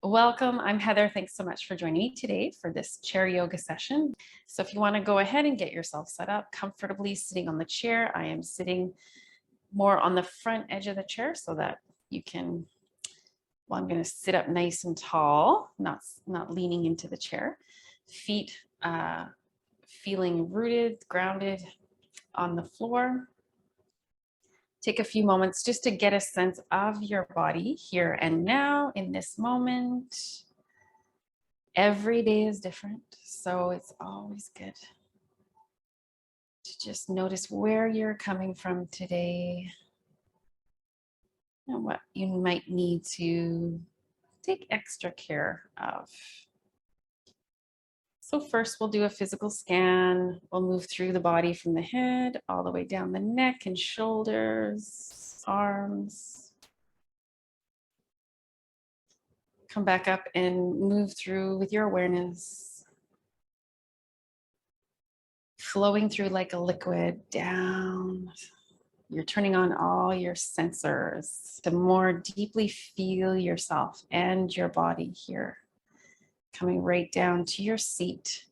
Welcome. I'm Heather. Thanks so much for joining me today for this chair yoga session. So if you want to go ahead and get yourself set up comfortably sitting on the chair, I am sitting more on the front edge of the chair so that you can, well, I'm going to sit up nice and tall, not leaning into the chair. Feet feeling rooted, grounded on the floor. Take a few moments just to get a sense of your body here and now in this moment. Every day is different, so it's always good to just notice where you're coming from today and what you might need to take extra care of. So first we'll do a physical scan. We'll move through the body from the head all the way down the neck and shoulders, arms. Come back up and move through with your awareness, flowing through like a liquid down. You're turning on all your sensors to more deeply feel yourself and your body here, coming right down to your seat,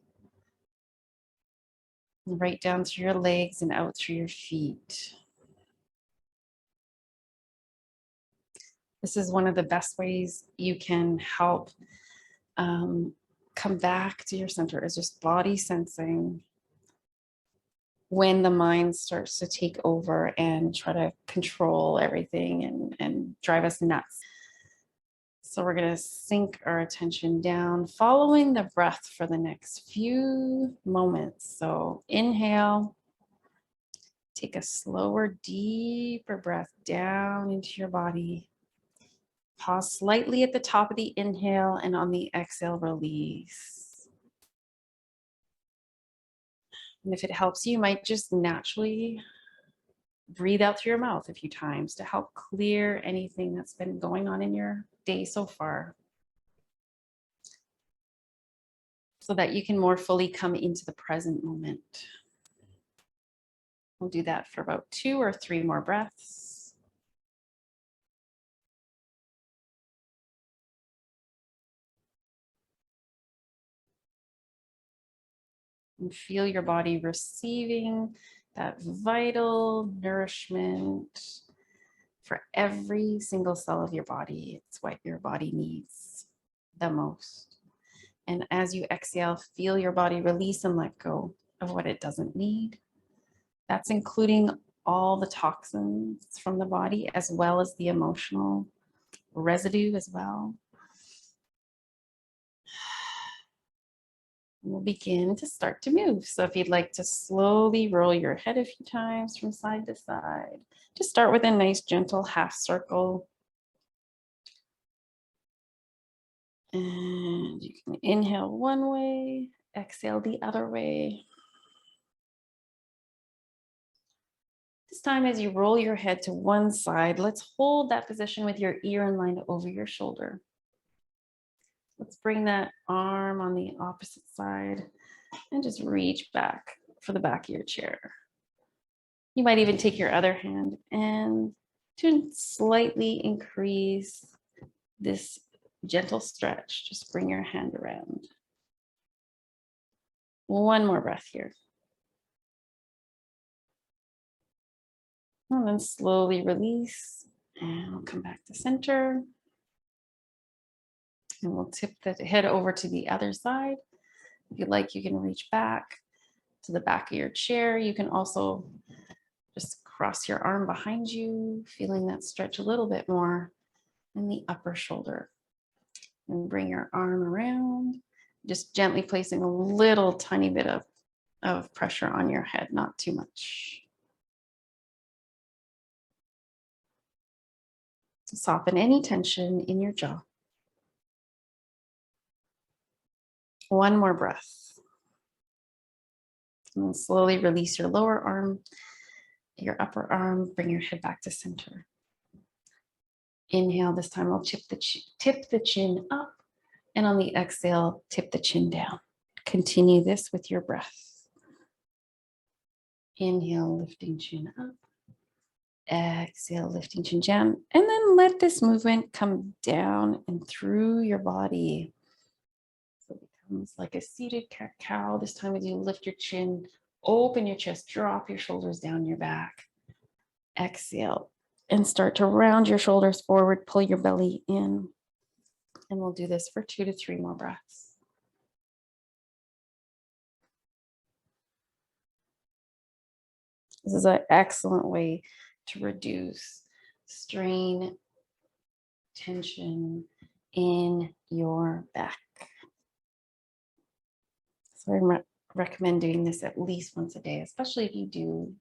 right down through your legs and out through your feet. This is one of the best ways you can help come back to your center, is just body sensing when the mind starts to take over and try to control everything and drive us nuts. So we're going to sink our attention down, following the breath for the next few moments. So inhale, take a slower, deeper breath down into your body. Pause slightly at the top of the inhale, and on the exhale, release. And if it helps you might just naturally breathe out through your mouth a few times to help clear anything that's been going on in your day so far, so that you can more fully come into the present moment. We'll do that for about 2 or 3 more breaths. And feel your body receiving that vital nourishment for every single cell of your body. It's what your body needs the most. And as you exhale, feel your body release and let go of what it doesn't need. That's including all the toxins from the body, as well as the emotional residue as well. We'll begin to start to move. So if you'd like to slowly roll your head a few times from side to side, just start with a nice gentle half circle. And you can inhale one way, exhale the other way. This time, as you roll your head to one side, let's hold that position with your ear in line over your shoulder. Let's bring that arm on the opposite side and just reach back for the back of your chair. You might even take your other hand and to slightly increase this gentle stretch, just bring your hand around. One more breath here. And then slowly release, and we'll come back to center. And we'll tip the head over to the other side. If you'd like, you can reach back to the back of your chair. You can also just cross your arm behind you, feeling that stretch a little bit more in the upper shoulder. And bring your arm around, just gently placing a little tiny bit of pressure on your head, not too much. To soften any tension in your jaw. One more breath. And then slowly release your lower arm, your upper arm, bring your head back to center. Inhale, this time I'll tip the chin up, and on the exhale, tip the chin down. Continue this with your breath. Inhale, lifting chin up. Exhale, lifting chin down, and then let this movement come down and through your body. So it becomes like a seated cat-cow. This time as you lift your chin, open your chest, drop your shoulders down your back. Exhale, and start to round your shoulders forward, pull your belly in. And we'll do this for 2 to 3 more breaths. This is an excellent way to reduce strain, tension in your back. So I recommend doing this at least once a day, especially if you do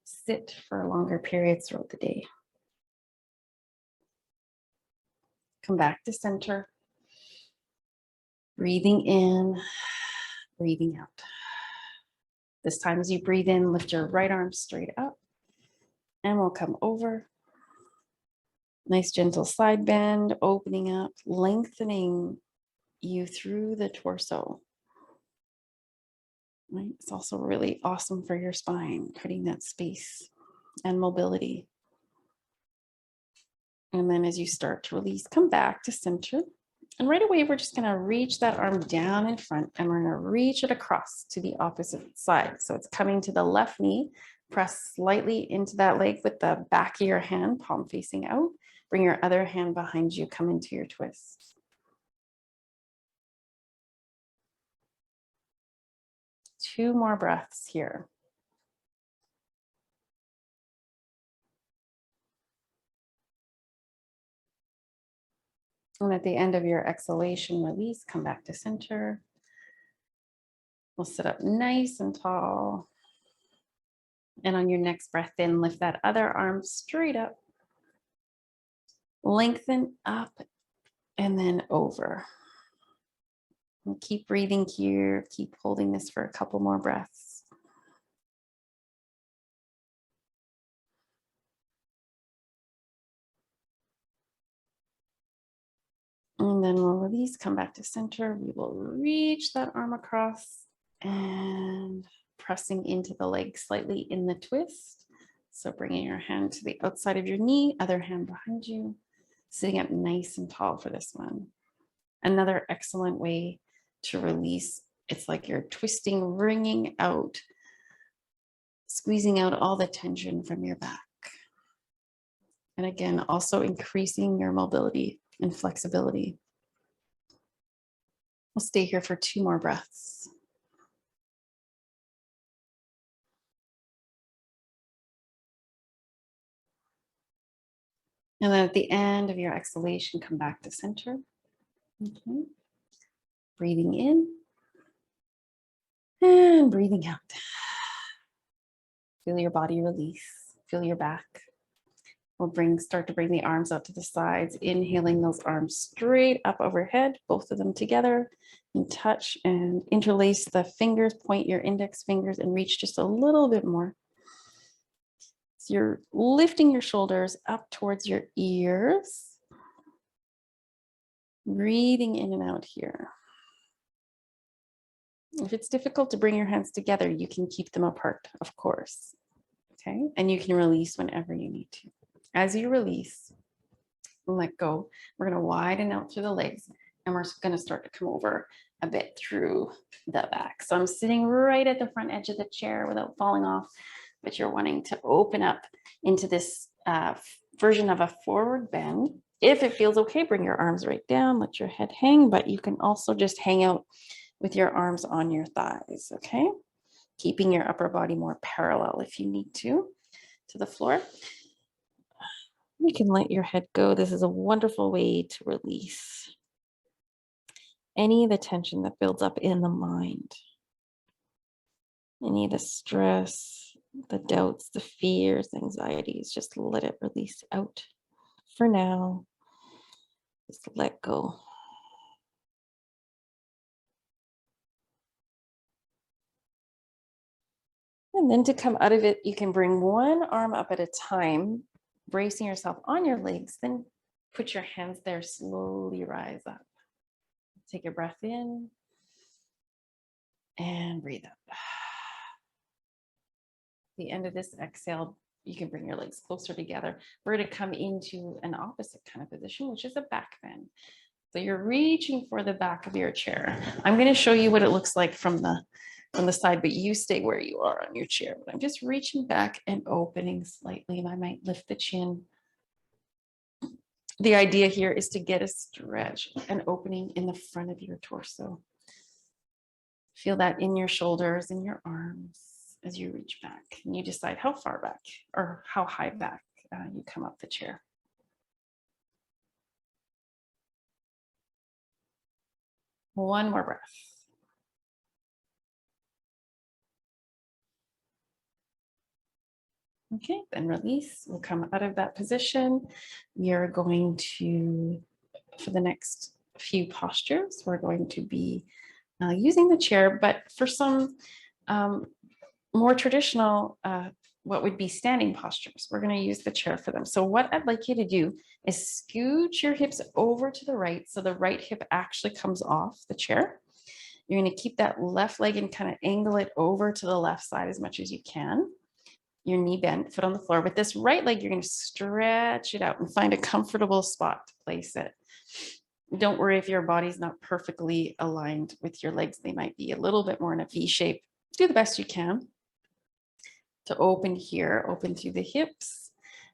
sit for longer periods throughout the day. Come back to center. Breathing in, breathing out. This time as you breathe in, lift your right arm straight up and we'll come over. Nice gentle side bend, opening up, lengthening you through the torso. Right? It's also really awesome for your spine, creating that space and mobility. And then as you start to release, come back to center. And right away, we're just gonna reach that arm down in front and we're gonna reach it across to the opposite side. So it's coming to the left knee, press slightly into that leg with the back of your hand, palm facing out. Bring your other hand behind you, come into your twist. Two more breaths here. And at the end of your exhalation, release, come back to center. We'll sit up nice and tall. And on your next breath in, lift that other arm straight up. Lengthen up and then over. And keep breathing here. Keep holding this for a couple more breaths. And then we'll release, come back to center. We will reach that arm across and pressing into the leg slightly in the twist. So bringing your hand to the outside of your knee, other hand behind you, sitting up nice and tall for this one. Another excellent way to release. It's like you're twisting, wringing out, squeezing out all the tension from your back. And again, also increasing your mobility and flexibility. We'll stay here for 2 more breaths. And then at the end of your exhalation, come back to center. Okay. Breathing in and breathing out. Feel your body release. Feel your back. We'll start to bring the arms out to the sides, inhaling those arms straight up overhead, both of them together, and touch and interlace the fingers, point your index fingers and reach just a little bit more. So you're lifting your shoulders up towards your ears, breathing in and out here. If it's difficult to bring your hands together, you can keep them apart, of course. Okay, and you can release whenever you need to. As you release, let go. We're going to widen out through the legs and we're going to start to come over a bit through the back. So I'm sitting right at the front edge of the chair without falling off, but you're wanting to open up into this version of a forward bend. If it feels okay, bring your arms right down, let your head hang, but you can also just hang out with your arms on your thighs, okay? Keeping your upper body more parallel if you need to the floor. You can let your head go. This is a wonderful way to release any of the tension that builds up in the mind, any of the stress, the doubts, the fears, anxieties. Just let it release out for now. Just let go. And then to come out of it, you can bring one arm up at a time, bracing yourself on your legs, then put your hands there, slowly rise up. Take a breath in and breathe out. At the end of this exhale, you can bring your legs closer together. We're going to come into an opposite kind of position, which is a back bend. So you're reaching for the back of your chair. I'm going to show you what it looks like from the side, but you stay where you are on your chair. But I'm just reaching back and opening slightly, and I might lift the chin. The idea here is to get a stretch, an opening in the front of your torso. Feel that in your shoulders and your arms as you reach back, and you decide how far back or how high back you come up the chair. One more breath. Okay, then release. We'll come out of that position. We are going to, for the next few postures, we're going to be using the chair, but for some more traditional, what would be standing postures, we're going to use the chair for them. So what I'd like you to do is scooch your hips over to the right, so the right hip actually comes off the chair. You're going to keep that left leg and kind of angle it over to the left side as much as you can. Your knee bent, foot on the floor. With this right leg, you're going to stretch it out and find a comfortable spot to place it. Don't worry if your body's not perfectly aligned with your legs. They might be a little bit more in a V shape. Do the best you can to open here, open through the hips.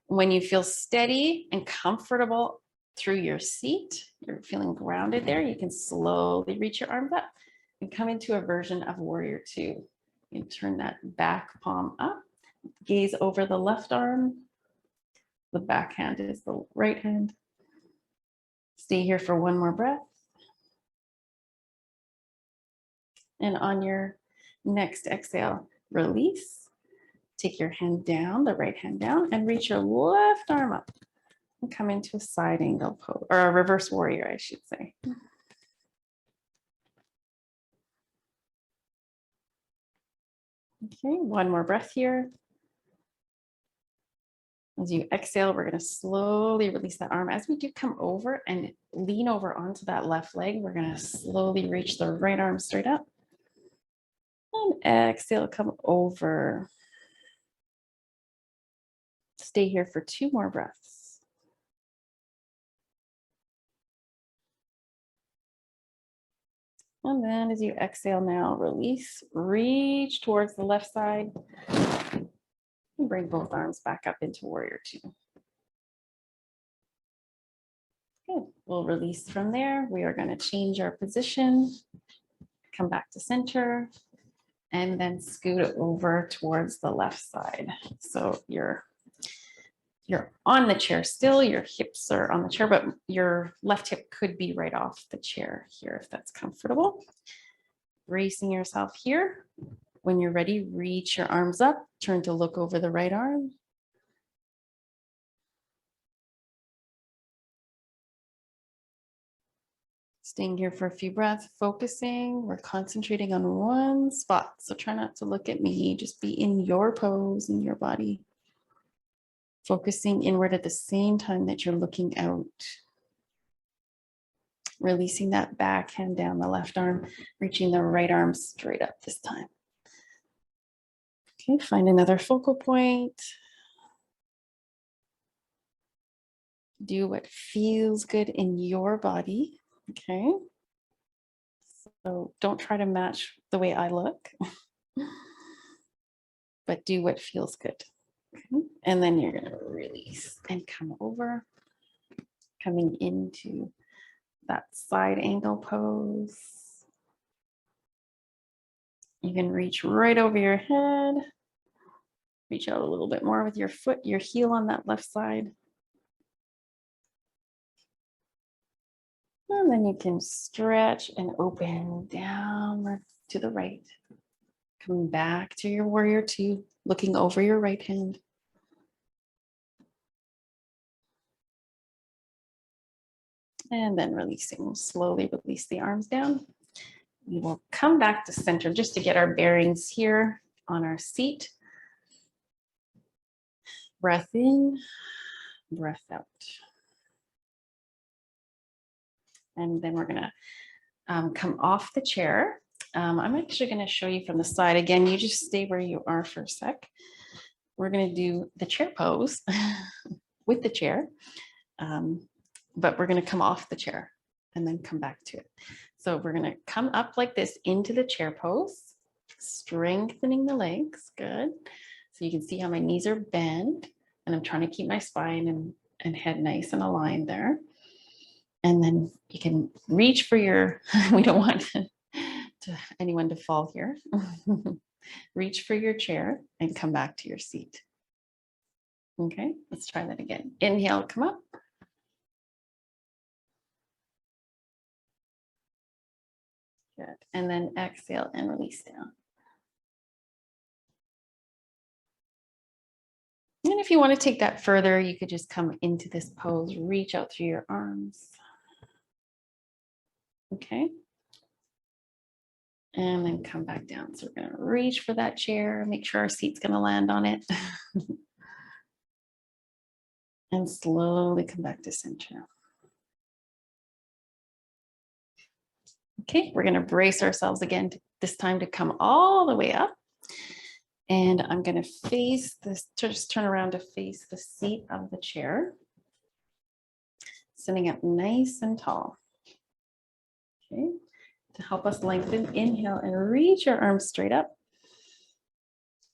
When you feel steady and comfortable through your seat, you're feeling grounded there, you can slowly reach your arms up and come into a version of warrior two. You can turn that back palm up, gaze over the left arm. The back hand is the right hand. Stay here for one more breath. And on your next exhale, release. Take your hand down, the right hand down, and reach your left arm up and come into a side angle pose, or a reverse warrior, I should say. Okay, one more breath here. As you exhale, we're going to slowly release that arm. As we do come over and lean over onto that left leg, we're going to slowly reach the right arm straight up. And exhale, come over. Stay here for two more breaths. And then as you exhale now, release, reach towards the left side. And bring both arms back up into warrior two. Good. We'll release from there. We are going to change our position, come back to center, and then scoot over towards the left side. So you're on the chair still, your hips are on the chair, but your left hip could be right off the chair here if that's comfortable. Bracing yourself here. When you're ready, reach your arms up, turn to look over the right arm. Staying here for a few breaths, focusing. We're concentrating on one spot. So try not to look at me, just be in your pose, in your body. Focusing inward at the same time that you're looking out. Releasing that back hand down the left arm, reaching the right arm straight up this time. Okay, find another focal point. Do what feels good in your body. Okay. So don't try to match the way I look, but do what feels good. Okay. And then you're going to release and come over, coming into that side angle pose. You can reach right over your head. Reach out a little bit more with your foot, your heel on that left side. And then you can stretch and open downward to the right. Coming back to your warrior two, looking over your right hand. And then releasing, slowly release the arms down. We will come back to center just to get our bearings here on our seat. Breath in, breath out. And then we're gonna come off the chair. I'm actually gonna show you from the side. Again, you just stay where you are for a sec. we're going to do the chair pose with the chair, but we're going to come off the chair and then come back to it. So we're going to come up like this into the chair pose, strengthening the legs. Good. So you can see how my knees are bent, and I'm trying to keep my spine and head nice and aligned there. And then you can reach for your, we don't want anyone to fall here. Reach for your chair and come back to your seat. Okay, let's try that again. Inhale, come up. Good. And then exhale and release down. And if you want to take that further, you could just come into this pose, reach out through your arms. Okay. And then come back down. So we're going to reach for that chair, make sure our seat's going to land on it. And slowly come back to center. Okay, we're going to brace ourselves again, this time to come all the way up. And I'm going to face this, just turn around to face the seat of the chair. Sitting up nice and tall. Okay, to help us lengthen, inhale and reach your arms straight up.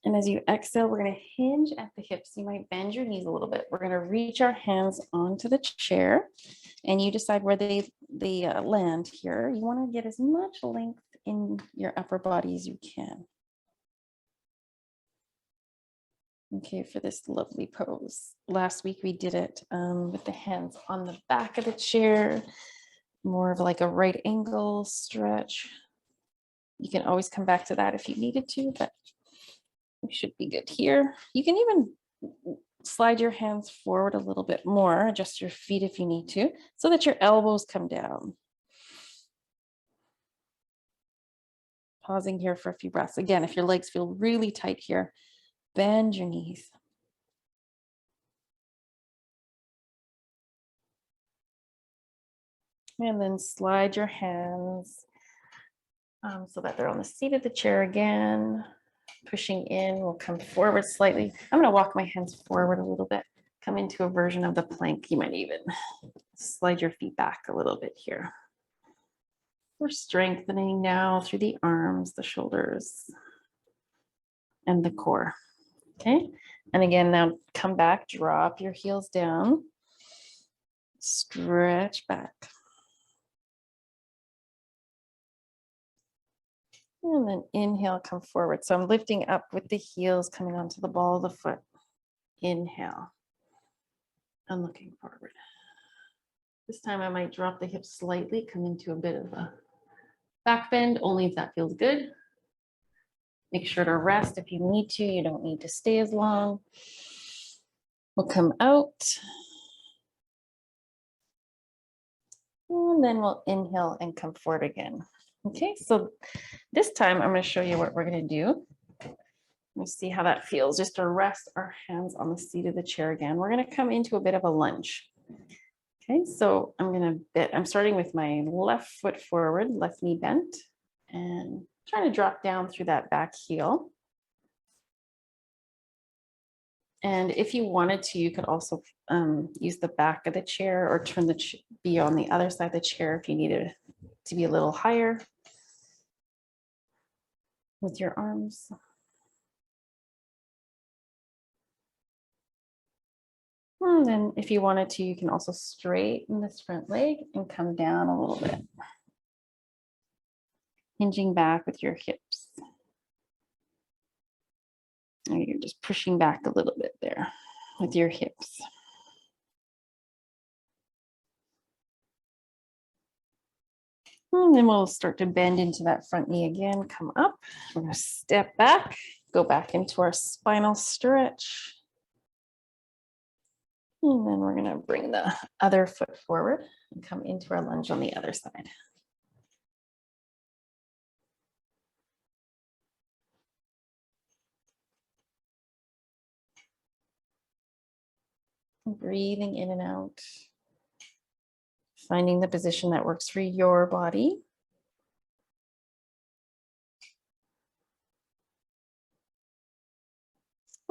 And as you exhale, we're going to hinge at the hips. You might bend your knees a little bit. We're going to reach our hands onto the chair, and you decide where they land here. You want to get as much length in your upper body as you can. Okay, for this lovely pose. Last week we did it with the hands on the back of the chair, more of like a right angle stretch. You can always come back to that if you needed to, but we should be good here. You can even slide your hands forward a little bit more, adjust your feet if you need to, so that your elbows come down. Pausing here for a few breaths. Again, if your legs feel really tight here, bend your knees. And then slide your hands so that they're on the seat of the chair again. Pushing in, we'll come forward slightly. I'm going to walk my hands forward a little bit, come into a version of the plank. You might even slide your feet back a little bit here. We're strengthening now through the arms, the shoulders, and the core. Okay, and again, now come back, drop your heels down, stretch back. And then inhale, come forward. So I'm lifting up with the heels coming onto the ball of the foot. Inhale. And looking forward. This time I might drop the hips slightly, come into a bit of a back bend, only if that feels good. Make sure to rest if you need to. You don't need to stay as long. We'll come out. And then we'll inhale and come forward again. Okay, so this time I'm going to show you what we're going to do. Let's see how that feels. Just to rest our hands on the seat of the chair again. We're going to come into a bit of a lunge. Okay, so I'm starting with my left foot forward, left knee bent, and trying to drop down through that back heel. And if you wanted to, you could also use the back of the chair or turn be on the other side of the chair if you needed to be a little higher with your arms. And then if you wanted to, you can also straighten this front leg and come down a little bit. Hinging back with your hips. And you're just pushing back a little bit there with your hips. And then we'll start to bend into that front knee again. Come up. We're going to step back, go back into our spinal stretch. And then we're going to bring the other foot forward and come into our lunge on the other side. Breathing in and out. Finding the position that works for your body.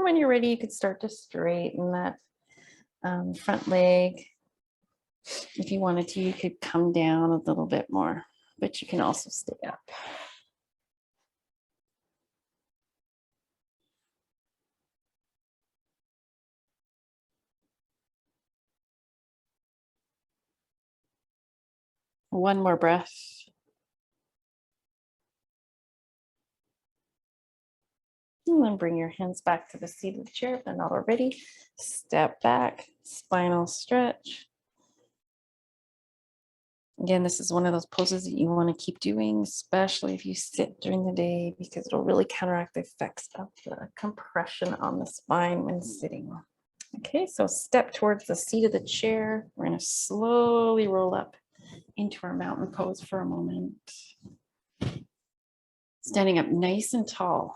When you're ready, you could start to straighten that front leg. If you wanted to, you could come down a little bit more, but you can also stay up. One more breath. And then bring your hands back to the seat of the chair if they're not already. Step back, spinal stretch. Again, this is one of those poses that you want to keep doing, especially if you sit during the day, because it'll really counteract the effects of the compression on the spine when sitting. Okay, so step towards the seat of the chair. We're going to slowly roll up into our mountain pose for a moment. Standing up nice and tall.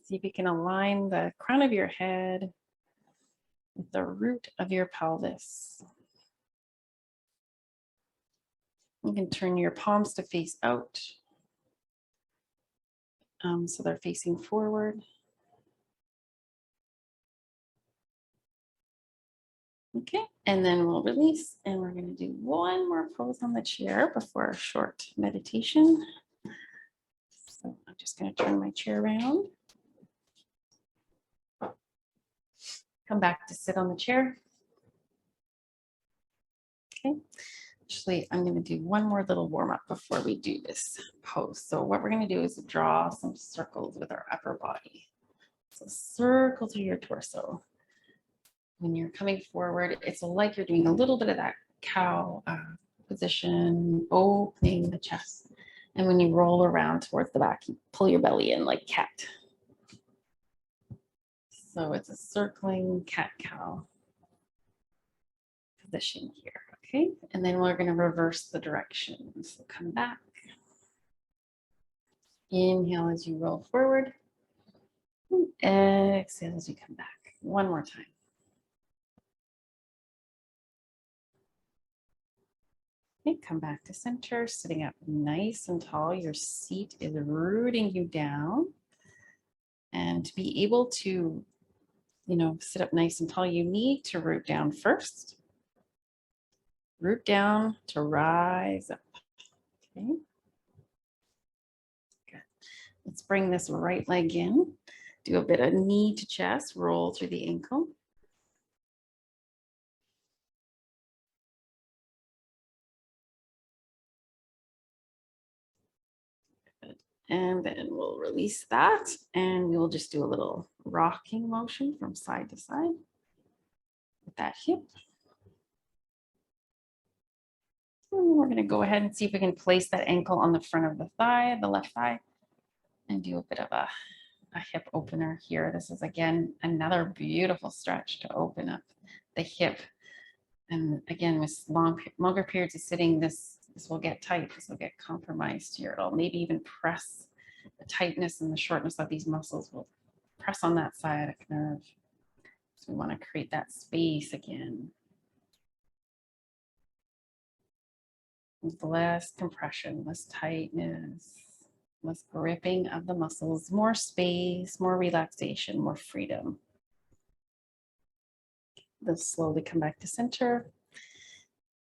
See if you can align the crown of your head with the root of your pelvis. You can turn your palms to face out. So they're facing forward. Okay, and then we'll release, and we're going to do one more pose on the chair before a short meditation. So I'm just going to turn my chair around. Come back to sit on the chair. Okay, actually, I'm going to do one more little warm up before we do this pose. So what we're going to do is draw some circles with our upper body. So circle through your torso. When you're coming forward, it's like you're doing a little bit of that cow position, opening the chest. And when you roll around towards the back, you pull your belly in like cat. So it's a circling cat-cow position here, okay? And then we're gonna reverse the direction. So come back. Inhale as you roll forward. Exhale as you come back. One more time. Okay, come back to center, sitting up nice and tall. Your seat is rooting you down. And to be able to, sit up nice and tall, you need to root down first. Root down to rise up. Okay. Good. Let's bring this right leg in. Do a bit of knee to chest, roll through the ankle. Good. And then we'll release that, and we'll just do a little rocking motion from side to side with that hip. And we're going to go ahead and see if we can place that ankle on the front of the thigh, the left thigh, and do a bit of a hip opener here. This is, again, another beautiful stretch to open up the hip. And again, with longer periods of sitting, this will get tight. This will get compromised here. It'll maybe even press the tightness and the shortness of these muscles will press on that sciatic nerve. So we want to create that space again. With less compression, less tightness, less gripping of the muscles, more space, more relaxation, more freedom. Then slowly come back to center.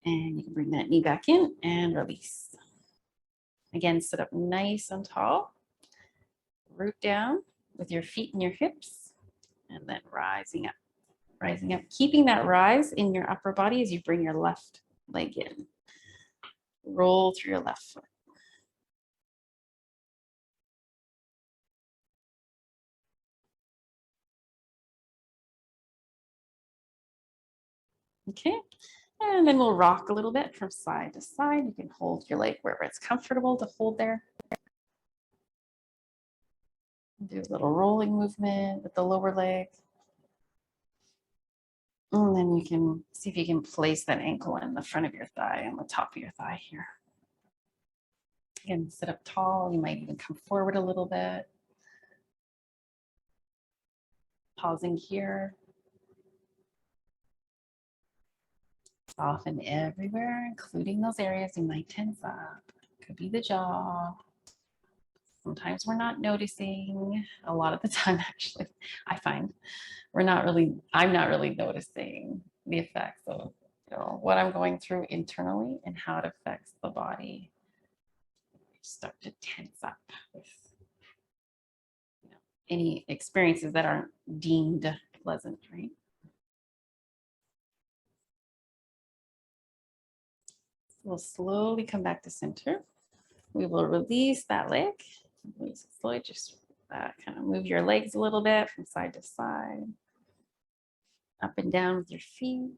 And you can bring that knee back in and release. Again, sit up nice and tall. Root down with your feet and your hips. And then rising up. Rising up. Keeping that rise in your upper body as you bring your left leg in. Roll through your left foot. Okay, and then we'll rock a little bit from side to side. You can hold your leg wherever it's comfortable to hold there. Do a little rolling movement with the lower leg. And then you can see if you can place that ankle in the front of your thigh, on the top of your thigh here. Again, sit up tall. You might even come forward a little bit. Pausing here. Soften everywhere, including those areas you might tense up. Could be the jaw. Sometimes we're not noticing. A lot of the time, actually, I find I'm not really noticing the effects of, what I'm going through internally and how it affects the body. Start to tense up with any experiences that aren't deemed pleasant, right? We'll slowly come back to center. We will release that leg. Slowly just kind of move your legs a little bit from side to side, up and down with your feet.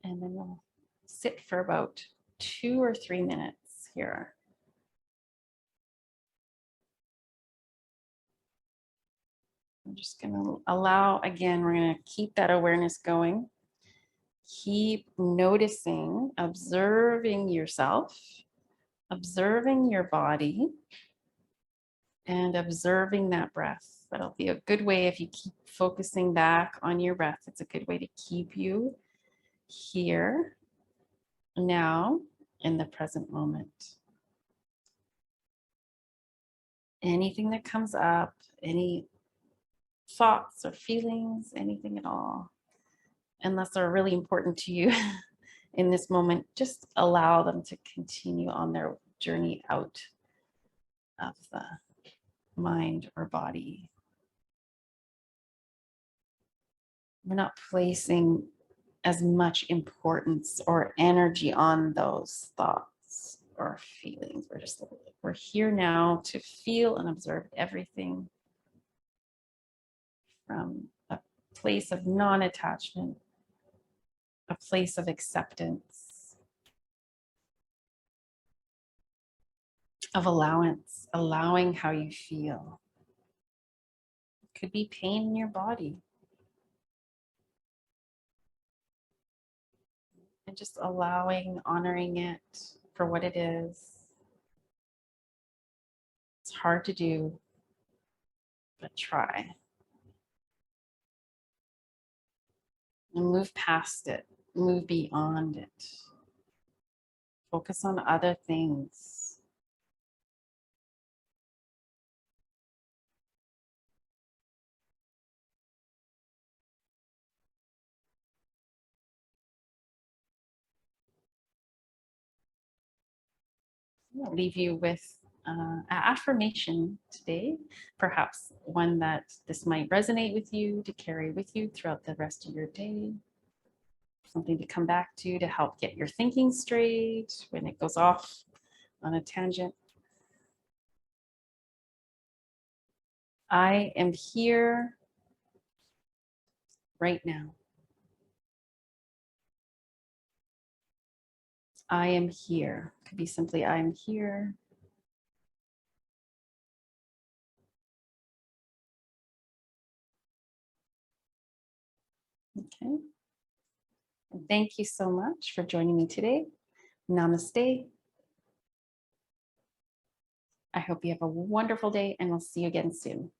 And then we'll sit for about 2 or 3 minutes here. I'm just going to allow, again, we're going to keep that awareness going. Keep noticing, observing yourself, observing your body, and observing that breath. That'll be a good way if you keep focusing back on your breath. It's a good way to keep you here, now, in the present moment. Anything that comes up, any thoughts or feelings, anything at all, unless they're really important to you in this moment, just allow them to continue on their journey out of the mind or body. We're not placing as much importance or energy on those thoughts or feelings. We're here now to feel and observe everything from a place of non-attachment, a place of acceptance, of allowance, allowing how you feel. It could be pain in your body. And just allowing, honoring it for what it is. It's hard to do, but try. And move past it, move beyond it. Focus on other things. I'll leave you with an affirmation today, perhaps one that this might resonate with you, to carry with you throughout the rest of your day. Something to come back to help get your thinking straight when it goes off on a tangent. I am here right now. I am here. Could be simply, I am here. Okay. Thank you so much for joining me today. Namaste. I hope you have a wonderful day, and we'll see you again soon.